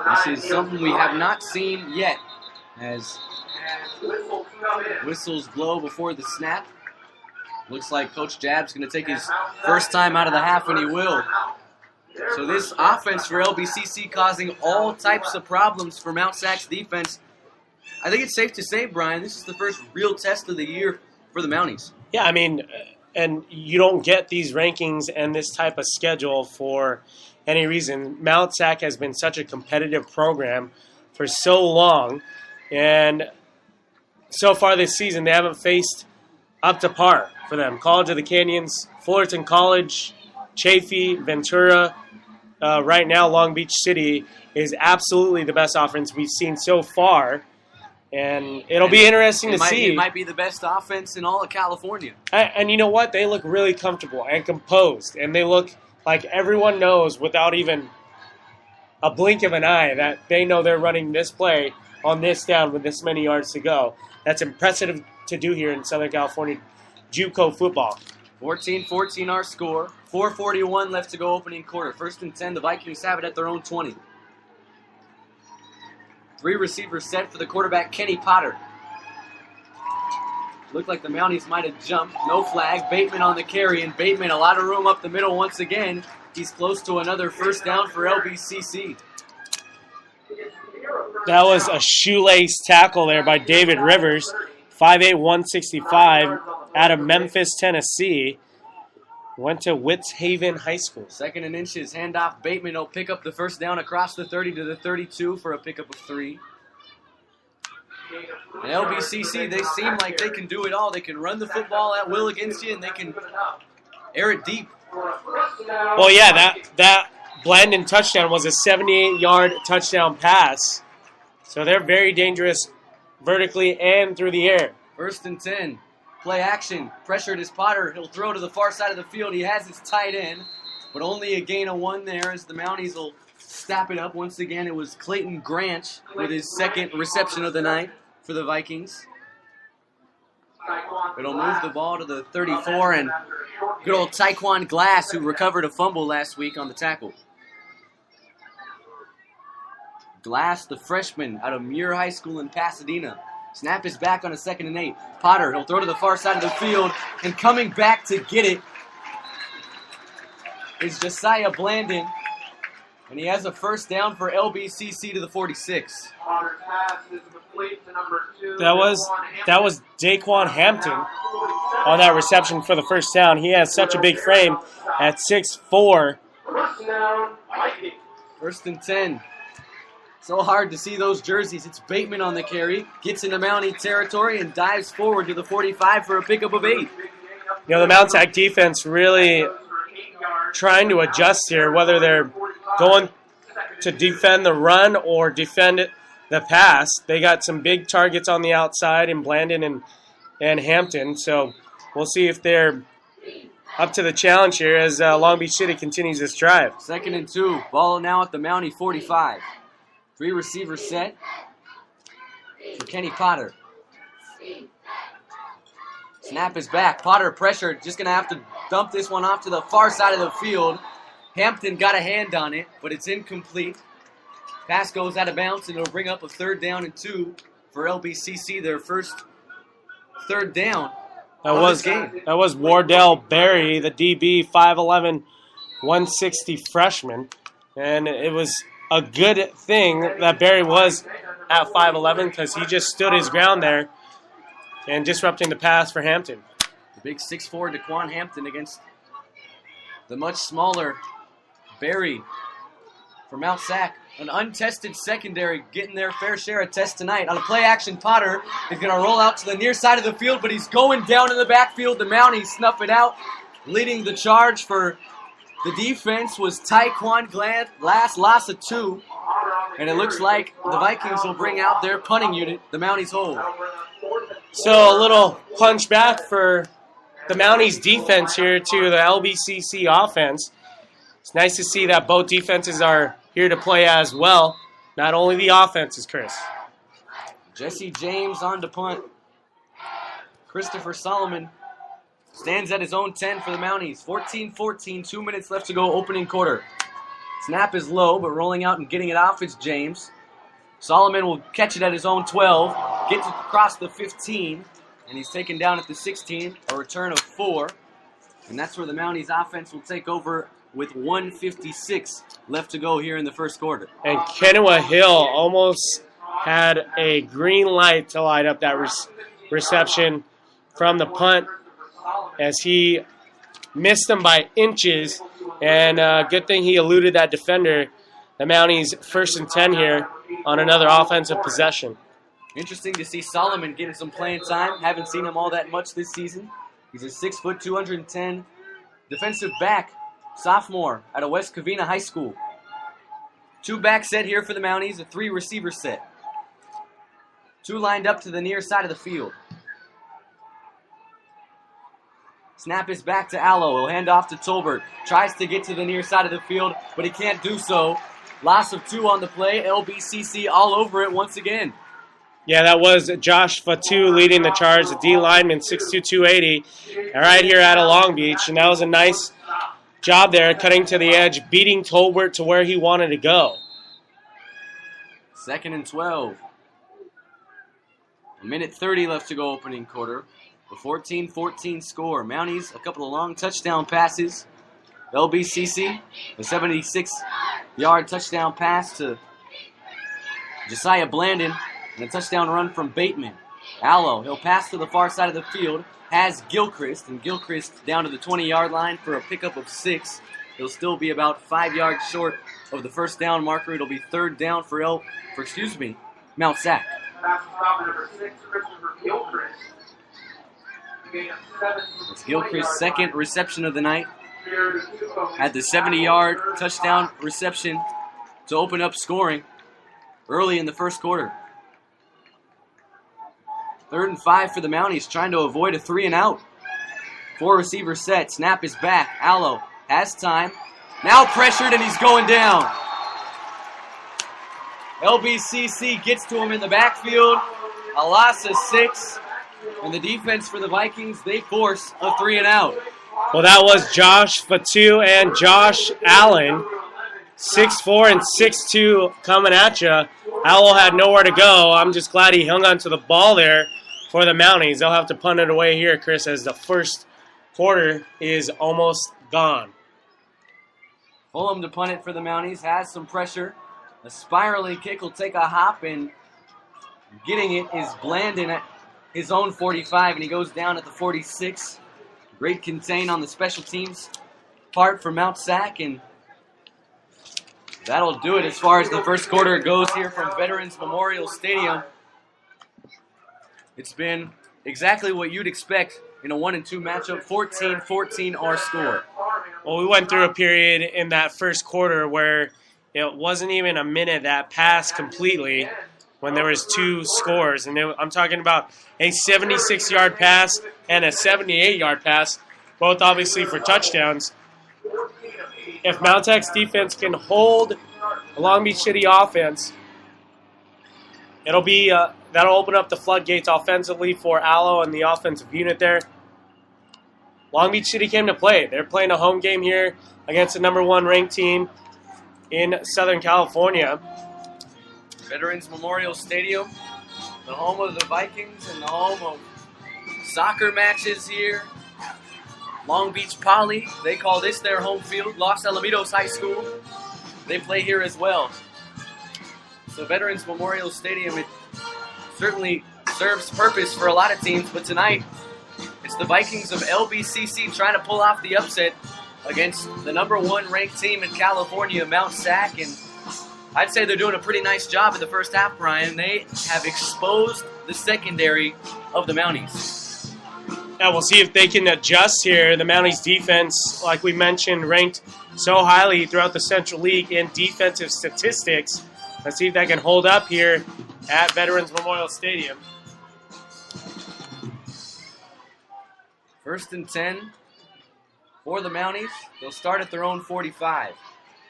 This is something we have not seen yet, as whistles blow before the snap. Looks like Coach Jabb's going to take his first time out of the half, and he will. So this offense for LBCC causing all types of problems for Mount SAC's defense. I think it's safe to say, Brian, this is the first real test of the year for the Mounties. Yeah, I mean, and you don't get these rankings and this type of schedule for any reason. Mount SAC has been such a competitive program for so long, and so far this season they haven't faced up to par for them. College of the Canyons, Fullerton College, Chaffee, Ventura, right now Long Beach City is absolutely the best offense we've seen so far. And it'll be interesting to see. It might be the best offense in all of California. And you know what? They look really comfortable and composed. And they look like everyone knows without even a blink of an eye that they know they're running this play on this down with this many yards to go. That's impressive to do here in Southern California JUCO football. 14-14 our score. 4:41 left to go opening quarter. 1st and 10, the Vikings have it at their own 20. 3 receivers set for the quarterback, Kenny Potter. Looked like the Mounties might have jumped. No flag. Bateman on the carry, and Bateman, a lot of room up the middle once again. He's close to another first down for LBCC. That was a shoelace tackle there by David Rivers, 5'8", 165, out of Memphis, Tennessee. Went to Witz-Haven High School. 2nd and inches, handoff. Bateman will pick up the first down across the 30 to the 32 for a pickup of 3. And LBCC, they seem like they can do it all. They can run the football at will against you, and they can air it deep. Well, yeah, that Blandon touchdown was a 78-yard touchdown pass. So they're very dangerous vertically and through the air. 1st and 10. Play action. Pressured is Potter. He'll throw to the far side of the field. He has his tight end, but only a gain of 1 there as the Mounties will stop it up. Once again, it was Clayton Grant with his 2nd reception of the night for the Vikings. It'll move the ball to the 34, and good old Taekwon Glass, who recovered a fumble last week on the tackle. Glass, the freshman out of Muir High School in Pasadena. Snap is back on a 2nd and 8. Potter, he'll throw to the far side of the field, and coming back to get it is Josiah Blandon, and he has a first down for LBCC to the 46. That was Daquan Hampton on that reception for the first down. He has such a big frame at 6'4". 1st and 10. So hard to see those jerseys. It's Bateman on the carry, gets into Mountie territory, and dives forward to the 45 for a pickup of 8. You know, the Mount SAC defense really trying to adjust here, whether they're going to defend the run or defend the pass. They got some big targets on the outside in Blandon and Hampton, so we'll see if they're up to the challenge here as Long Beach City continues this drive. 2nd and 2. Ball now at the Mountie 45. 3 receivers set for Kenny Potter. Snap is back. Potter pressured. Just going to have to dump this one off to the far side of the field. Hampton got a hand on it, but it's incomplete. Pass goes out of bounds, and it'll bring up a 3rd down and 2 for LBCC, their first 3rd down. That was Wardell Berry, the DB, 5'11", 160 freshman. And it was a good thing that Berry was at 5'11", because he just stood his ground there and disrupting the pass for Hampton. The big 6'4" Daquan Hampton against the much smaller Berry for Mount SAC. An untested secondary getting their fair share of tests tonight. On a play action, Potter is going to roll out to the near side of the field, but he's going down in the backfield. The Mounties snuff it out. Leading the charge for the defense was Taekwon Glass, loss of 2. And it looks like the Vikings will bring out their punting unit. The Mounties hold. So a little punch back for the Mounties defense here to the LBCC offense. It's nice to see that both defenses are here to play as well. Not only the offenses, Chris. Jesse James on to punt. Christopher Solomon stands at his own 10 for the Mounties. 14-14, 2 minutes left to go, opening quarter. Snap is low, but rolling out and getting it off is James. Solomon will catch it at his own 12, gets across the 15, and he's taken down at the 16, a return of 4. And that's where the Mounties offense will take over with 1:56 left to go here in the first quarter. And Kennewa Hill almost had a green light to light up that reception from the punt as he missed them by inches. And good thing he eluded that defender. The Mounties 1st and 10 here on another offensive possession. Interesting to see Solomon getting some playing time. Haven't seen him all that much this season. He's a 6 foot, 210 defensive back, sophomore out of West Covina High School. 2 back set here for the Mounties, a 3 receiver set. 2 lined up to the near side of the field. Snap is back to Allo. He'll hand off to Tolbert. Tries to get to the near side of the field, but he can't do so. Loss of 2 on the play. LBCC all over it once again. Yeah, that was Josh Fatu leading the charge, the D lineman, 6'2", 280, right here out of Long Beach. And that was a nice job there, cutting to the edge, beating Tolbert to where he wanted to go. 2nd and 12. 1:30 left to go opening quarter. The 14-14 score. Mounties, a couple of long touchdown passes. LBCC, a 76-yard touchdown pass to Josiah Blandon, and a touchdown run from Bateman. Allo, he'll pass to the far side of the field, has Gilchrist, and Gilchrist down to the 20-yard line for a pickup of 6. He'll still be about 5 yards short of the first down marker. It'll be 3rd down for Mount SAC. Number 6, Christopher Gilchrist. It's Gilchrist's 2nd reception of the night. Had the 70-yard touchdown reception to open up scoring early in the first quarter. 3rd and 5 for the Mounties, trying to avoid a 3 and out. 4 receiver set. Snap is back. Allo has time. Now pressured, and he's going down. LBCC gets to him in the backfield. A loss of 6. And the defense for the Vikings, they force a 3 and out. Well, that was Josh Fatu and Josh Allen, 6'4" and 6'2", coming at you. Allo had nowhere to go. I'm just glad he hung on to the ball there for the Mounties. They'll have to punt it away here, Chris, as the first quarter is almost gone. Fulham to punt it for the Mounties, has some pressure. A spiraling kick will take a hop, and getting it is Blandon at his own 45, and he goes down at the 46. Great contain on the special teams part for Mount SAC, and that'll do it as far as the first quarter goes here from Veterans Memorial Stadium. It's been exactly what you'd expect in a 1-2 matchup, 14-14 our score. Well, we went through a period in that first quarter where it wasn't even a minute that passed completely when there was 2 scores. And I'm talking about a 76-yard pass and a 78-yard pass, both obviously for touchdowns. If Mount Tech's defense can hold the Long Beach City offense, it'll be that'll open up the floodgates offensively for Allo and the offensive unit there. Long Beach City came to play. They're playing a home game here against the number 1 ranked team in Southern California. Veterans Memorial Stadium, the home of the Vikings and the home of soccer matches here. Long Beach Poly, they call this their home field. Los Alamitos High School, they play here as well. So Veterans Memorial Stadium, it certainly serves purpose for a lot of teams, but tonight it's the Vikings of LBCC trying to pull off the upset against the number 1 ranked team in California, Mount SAC, and I'd say they're doing a pretty nice job in the first half, Brian. They have exposed the secondary of the Mounties. Yeah, we'll see if they can adjust here. The Mounties defense, like we mentioned, ranked so highly throughout the Central League in defensive statistics. Let's see if that can hold up here at Veterans Memorial Stadium. 1st and 10 for the Mounties. They'll start at their own 45.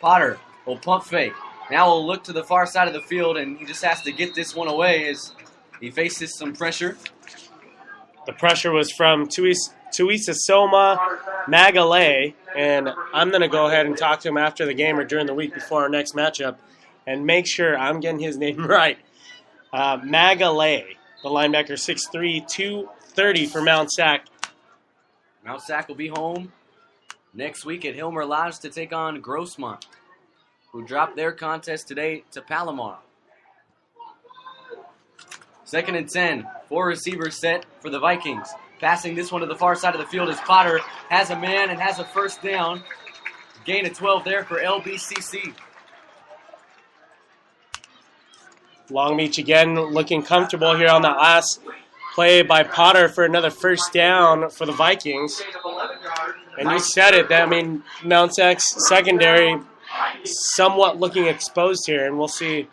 Potter will pump fake. Now he'll look to the far side of the field, and he just has to get this one away as he faces some pressure. The pressure was from Tuisasoma Magale, and I'm going to go ahead and talk to him after the game or during the week before our next matchup and make sure I'm getting his name right. Magale, the linebacker, 6'3", 230 for Mount Sac. Mount Sac will be home next week at Hilmer Lodge to take on Grossmont, who dropped their contest today to Palomar. 2nd and 10, 4 receivers set for the Vikings. Passing this one to the far side of the field as Potter has a man and has a first down. Gain of 12 there for LBCC. Long Beach again looking comfortable here on that last play by Potter for another first down for the Vikings. And you said it, Mount Sac's secondary somewhat looking exposed here, and we'll see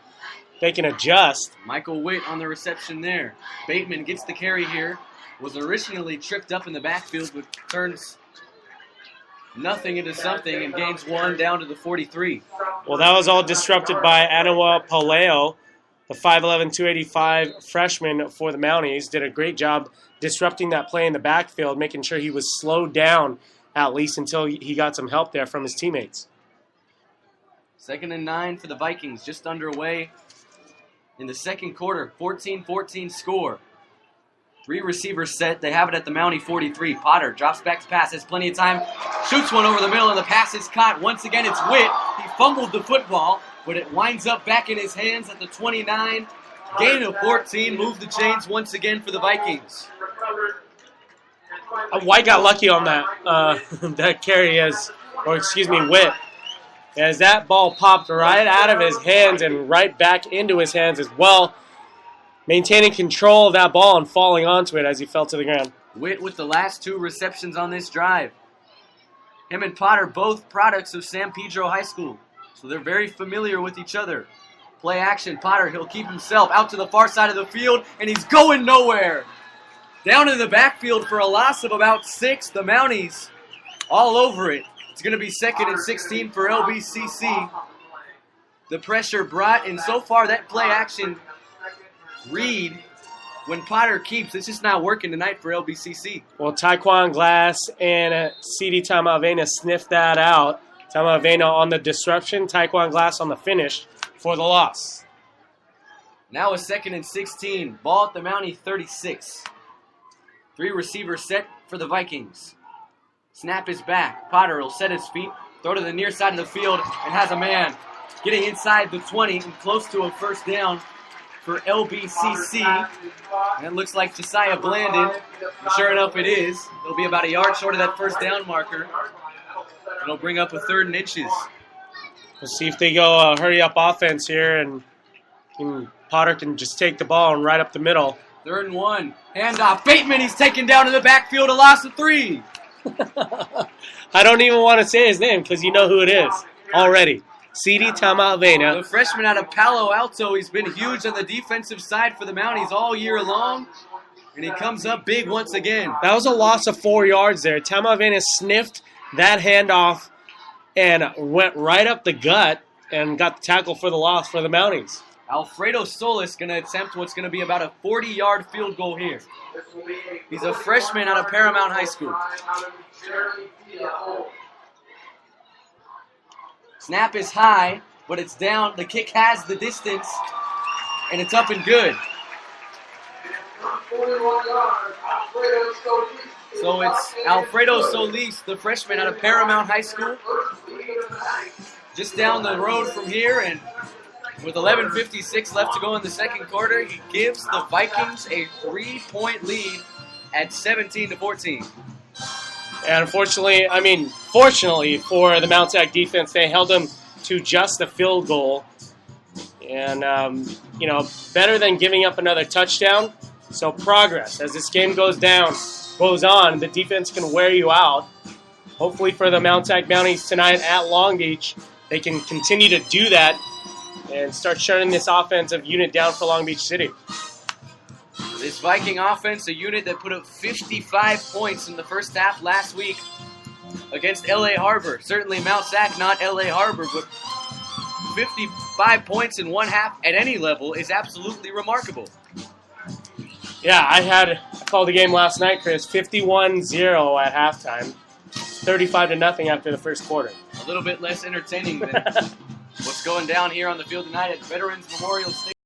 they can adjust. Michael Witt on the reception there. Bateman gets the carry here. Was originally tripped up in the backfield, but turns nothing into something and gains 1 down to the 43. Well, that was all disrupted by Anawa Paleo, the 5'11", 285 freshman for the Mounties. Did a great job disrupting that play in the backfield, making sure he was slowed down at least until he got some help there from his teammates. 2nd and 9 for the Vikings, just underway in the second quarter. 14-14 score. 3 receivers set. They have it at the Mountie 43. Potter drops back to pass. Has plenty of time. Shoots one over the middle, and the pass is caught. Once again, it's Witt. He fumbled the football, but it winds up back in his hands at the 29. Gain of 14. Move the chains once again for the Vikings. White got lucky on that that carry Witt. As that ball popped right out of his hands and right back into his hands as well, maintaining control of that ball and falling onto it as he fell to the ground. Witt with the last 2 receptions on this drive. Him and Potter both products of San Pedro High School, so they're very familiar with each other. Play action, Potter, he'll keep himself out to the far side of the field, and he's going nowhere. Down in the backfield for a loss of about 6, the Mounties all over it. It's going to be 2nd and 16 for LBCC. The pressure brought, and so far that play action read, when Potter keeps, it's just not working tonight for LBCC. Well, Taekwon Glass and CD Tamavena sniffed that out. Tamavena on the disruption, Taekwon Glass on the finish for the loss. Now a 2nd and 16. Ball at the Mountie 36. 3 receivers set for the Vikings. Snap is back. Potter will set his feet, throw to the near side of the field, and has a man getting inside the 20 and close to a first down for LBCC. And it looks like Josiah Blandon. And sure enough, it is. It'll be about a yard short of that first down marker. It'll bring up a 3rd and inches. We'll see if they go hurry-up offense here, and Potter can just take the ball and right up the middle. 3rd and 1. Handoff. Bateman, he's taken down in the backfield. A loss of 3. I don't even want to say his name because you know who it is already. CD Tamavena. The freshman out of Palo Alto. He's been huge on the defensive side for the Mounties all year long. And he comes up big once again. That was a loss of 4 yards there. Tamavena sniffed that handoff and went right up the gut and got the tackle for the loss for the Mounties. Alfredo Solis going to attempt what's going to be about a 40-yard field goal here. He's a freshman out of Paramount High School. Snap is high, but it's down. The kick has the distance, and it's up and good. So it's Alfredo Solis, the freshman out of Paramount High School. Just down the road from here, and with 11:56 left to go in the second quarter, he gives the Vikings a 3-point lead at 17-14. And fortunately for the Mount Sac defense, they held them to just a field goal. And, better than giving up another touchdown. So progress. As this game goes on, the defense can wear you out. Hopefully for the Mount Sac Mounties tonight at Long Beach, they can continue to do that and start shutting this offensive unit down for Long Beach City. This Viking offense, a unit that put up 55 points in the first half last week against L.A. Harbor. Certainly Mount Sac, not L.A. Harbor, but 55 points in one half at any level is absolutely remarkable. Yeah, I called the game last night, Chris. 51-0 at halftime. 35-0 after the first quarter. A little bit less entertaining than what's going down here on the field tonight at Veterans Memorial Stadium.